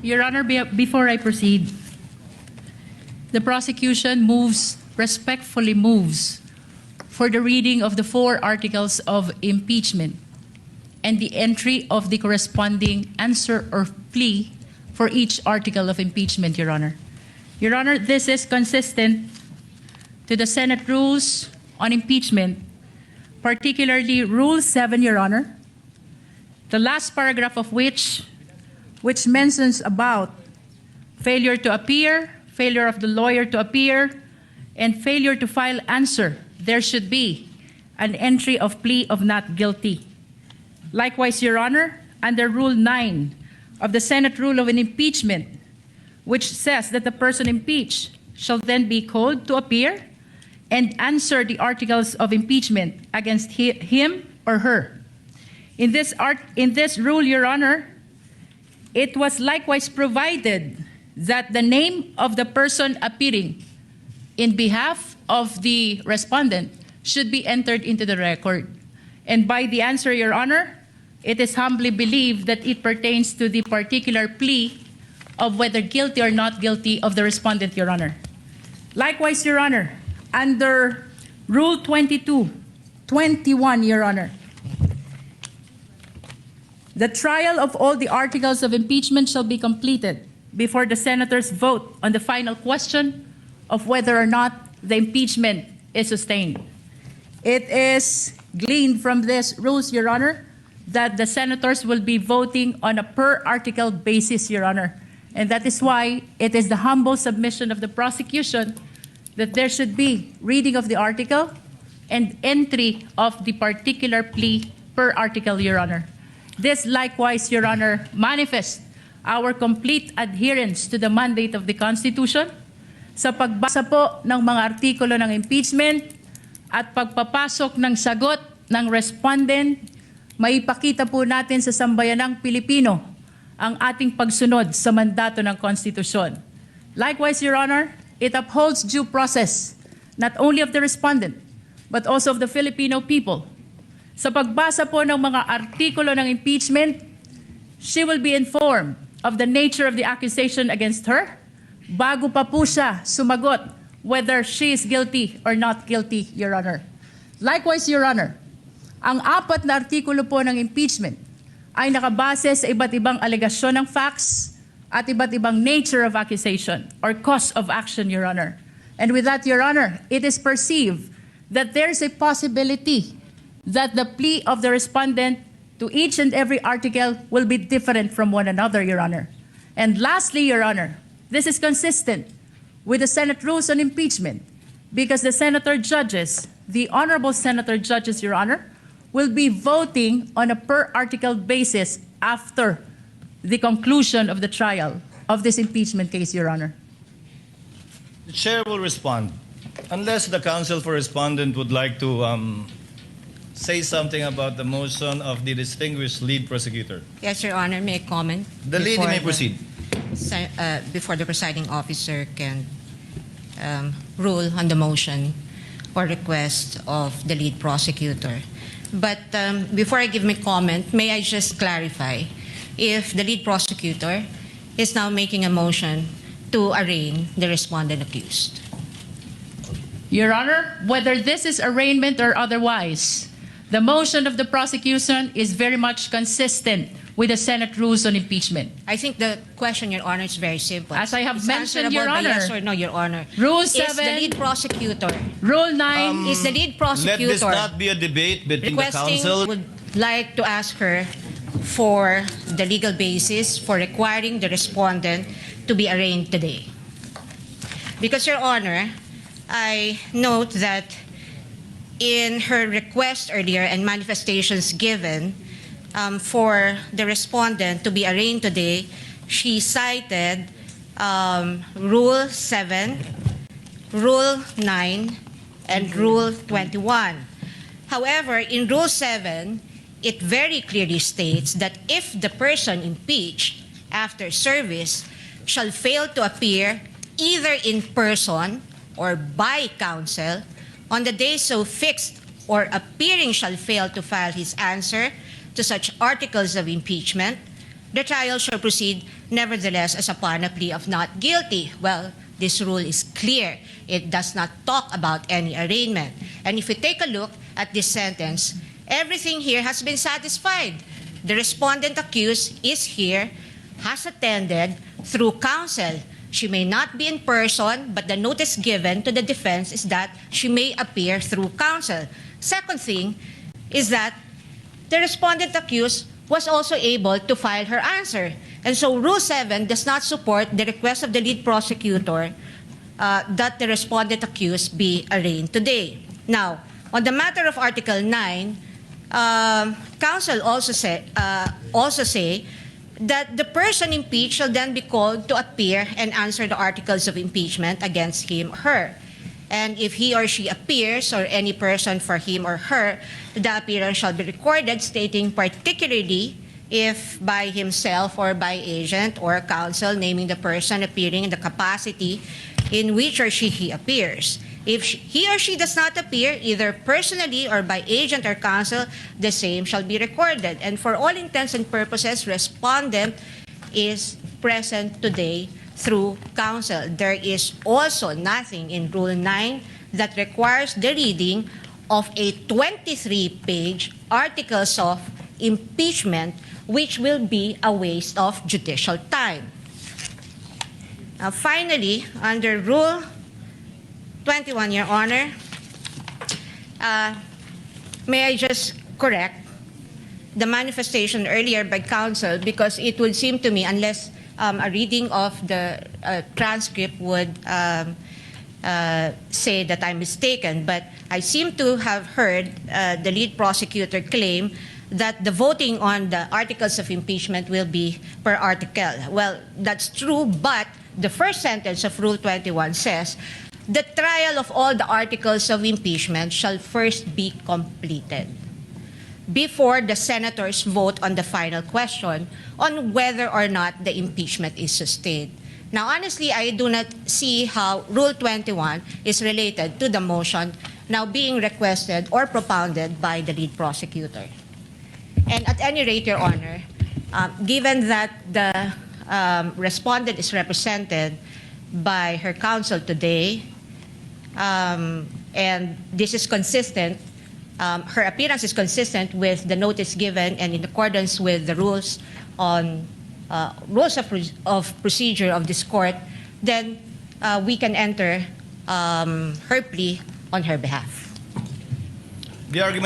Your Honor, before I proceed, the prosecution respectfully moves for the reading of the 4 articles of impeachment and the entry of the corresponding answer or plea for each article of impeachment, Your Honor. Your Honor, this is consistent to the Senate rules on impeachment, particularly Rule 7, Your Honor, the last paragraph of which mentions about failure to appear, failure of the lawyer to appear, and failure to file answer. There should be an entry of plea of not guilty. Likewise, Your Honor, under Rule 9 of the Senate Rule of an Impeachment, which says that the person impeached shall then be called to appear and answer the articles of impeachment against him or her. In this rule, Your Honor, it was likewise provided that the name of the person appearing in behalf of the respondent should be entered into the record. And by the answer, Your Honor, it is humbly believed that it pertains to the particular plea of whether guilty or not guilty of the respondent, Your Honor. Likewise, Your Honor, under Rule 21, Your Honor, the trial of all the articles of impeachment shall be completed before the senators vote on the final question of whether or not the impeachment is sustained. It is gleaned from this rules, Your Honor, that the senators will be voting on a per article basis, Your Honor. And that is why it is the humble submission of the prosecution that there should be reading of the article and entry of the particular plea per article, Your Honor. This likewise, Your Honor, manifests our complete adherence to the mandate of the Constitution sa pagbasa po ng mga artikulo ng impeachment at pagpapasok ng sagot ng respondent, maipakita po natin sa sambayanang Pilipino ang ating pagsunod sa mandato ng Konstitusyon. Likewise, Your Honor, it upholds due process not only of the respondent but also of the Filipino people. Sa pagbasa po ng mga artikulo ng impeachment, she will be informed of the nature of the accusation against her bago pa po siya sumagot whether she is guilty or not guilty, Your Honor. Likewise, Your Honor, ang 4 na artikulo po ng impeachment ay nakabase sa iba't ibang alegasyon ng facts at iba't ibang nature of accusation or cause of action, Your Honor. And with that, Your Honor, it is perceived that there is a possibility that the plea of the respondent to each and every article will be different from one another, Your Honor. And lastly, Your Honor, this is consistent with the Senate rules on impeachment because the senator judges, the honorable senator judges, Your Honor, will be voting on a per article basis after the conclusion of the trial of this impeachment case, Your Honor. The chair will respond. Unless the counsel for respondent would like to say something about the motion of the distinguished lead prosecutor. Yes, Your Honor, may I comment? The lady may proceed. Before the presiding officer can rule on the motion or request of the lead prosecutor. But before I give my comment, may I just clarify if the lead prosecutor is now making a motion to arraign the respondent accused. Your Honor, whether this is arraignment or otherwise, the motion of the prosecution is very much consistent with the Senate rules on impeachment. I think the question, Your Honor, is very simple. As I have It's mentioned, Your answerable by Honor, yes or no, Your Honor. Rule Is the 7, lead prosecutor, Rule 9, is the lead Let prosecutor this not be a debate between the requesting, counsel. would like to ask her for the legal basis for requiring the respondent to be arraigned today. Because, Your Honor, I note that in her request earlier and manifestations given for the respondent to be arraigned today, she cited Rule 7, Rule 9, and Rule 21. However, in Rule 7, it very clearly states that if the person impeached after service shall fail to appear either in person or by counsel on the day so fixed, or appearing shall fail to file his answer to such articles of impeachment, the trial shall proceed Nevertheless, as upon a plea of not guilty, well, this rule is clear. It does not talk about any arraignment. And if we take a look at this sentence, everything here has been satisfied. The respondent accused is here, has attended through counsel. She may not be in person, but the notice given to the defense is that she may appear through counsel. Second thing is that the respondent accused was also able to file her answer. And so Rule 7 does not support the request of the lead prosecutor that the respondent accused be arraigned today. Now, on the matter of Article 9, counsel also say that the person impeached shall then be called to appear and answer the articles of impeachment against him or her. And if he or she appears, or any person for him or her, the appearance shall be recorded, stating particularly if by himself or by agent or counsel, naming the person appearing in the capacity in which or he appears. If he or she does not appear, either personally or by agent or counsel, the same shall be recorded. And for all intents and purposes, respondent is present today through counsel. There is also nothing in Rule 9 that requires the reading of a 23-page articles of impeachment, which will be a waste of judicial time. Now, finally, under Rule 21, Your Honor, may I just correct the manifestation earlier by counsel, because it would seem to me, unless a reading of the transcript would say that I'm mistaken, but I seem to have heard the lead prosecutor claim that the voting on the articles of impeachment will be per article. Well, that's true, but the first sentence of Rule 21 says, the trial of all the articles of impeachment shall first be completed before the senators vote on the final question on whether or not the impeachment is sustained. Now, honestly, I do not see how Rule 21 is related to the motion now being requested or propounded by the lead prosecutor. And at any rate, Your Honor, given that the respondent is represented by her counsel today, and this is consistent, her appearance is consistent with the notice given and in accordance with the rules on rules of procedure of this court, then we can enter her plea on her behalf. The argument